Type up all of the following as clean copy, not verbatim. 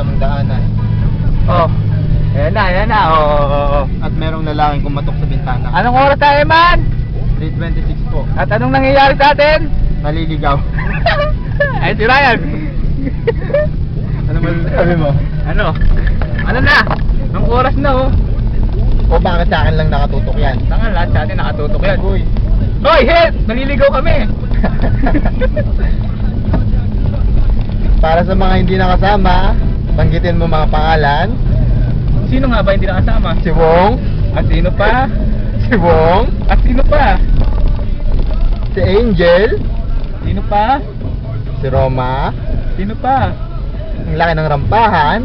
namang daanan. Oh. Ayan na. Oh. At merong lalaking kumatok sa bintana. Anong oras tayo, man? 3:26 po. At anong nangyayari sa atin? Naliligaw. Ay, si Ryan. Ano masasabi mo? Ano na? Anong oras na, oh? O bakit sa akin lang nakatutok yan? Tangan, lahat sa atin nakatutok yan. Uy. Hoy, hit! Naliligaw kami. Para sa mga hindi nakasama, banggitin mo mga pangalan. Sino nga ba hindi nakasama? Si Wong. At sino pa? Si Wong. At sino pa? Si Angel. Sino pa? Si Roma. Sino pa? Ang laki ng rampahan.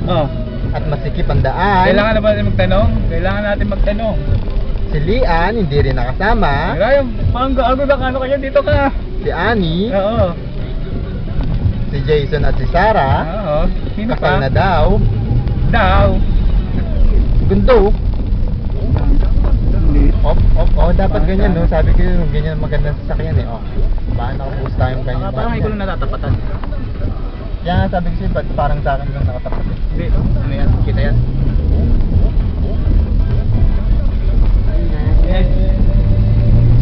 Oh. At masikip ang daan. Kailangan na ba natin magtanong? Kailangan natin magtanong. Si Lian, hindi rin nakasama. Ryan, parang gago na kano kayo dito ka. Si Annie. Oo. Si Jason at si Sarah. Oo. Sino Kasal pa? na daw. Daw. Gundo. Oh, dapat ganyan, no? Sabi ko yun, ganyan magandang sasakyan eh. Oh. Baka nakapost tayong ganyan. Parang hindi ko lang natatapatan. Kaya nga sabi ko sa'yo, ba't parang sa akin lang nakatapat eh. Hindi, ano yan? Kita yan. Yes.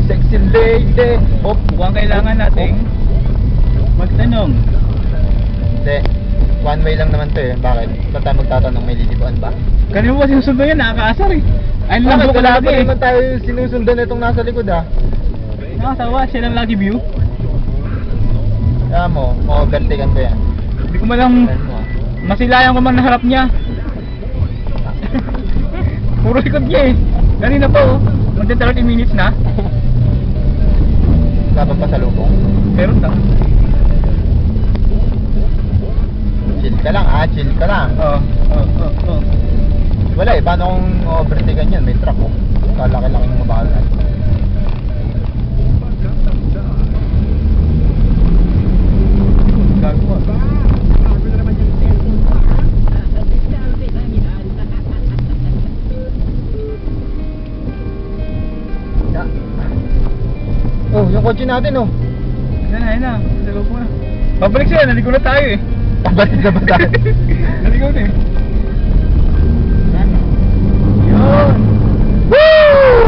Sexy lady. Oh, mukhang kailangan nating magtanong. Hindi. One way lang naman to eh. Bakit? Ba't tayo magtatanong, may liliguan ba? Kanina mo ba sinusunod yan? Nakakaasar eh. Ay, Bakit? lambo ka Wala lagi pa eh. naman tayo sinusundan itong nasa likod ah. Nakakasawa, siya lang lagi view. Kaya mo, overtaken ko yan. Hindi ko malang Ayan mo ah. masilayan ko man naharap niya. Puro likod niya eh. Kanina pa oh. Magda 30 minutes na. Laban pa sa lubong. Meron na. Chill ka lang ah, chill ka lang. Oo. Wala eh, paano kung overtaken yan? May truck oh. Kalaki-laki ng mabagal. Gago ah. Oh, yung kotse natin oh. Ayun na. Naligaw ko na. Pabalik siya, naligaw na tayo eh. Pabalik na ba tayo? Naligaw na eh. Yun. Woo!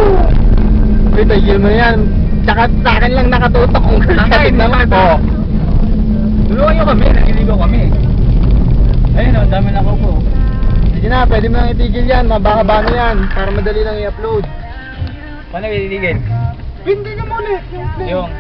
Wait, ayun mo yan. Tsaka sa akin lang nakatutok kung Tangay, naman naman. po. Tulungan nyo kami, naliligaw kami. Ayun o, dami na ko. Sige na, pwede mo nang itigil yan. Mababa na yan. Para madali lang i-upload. Paano iligil? Hindi na muna. Yung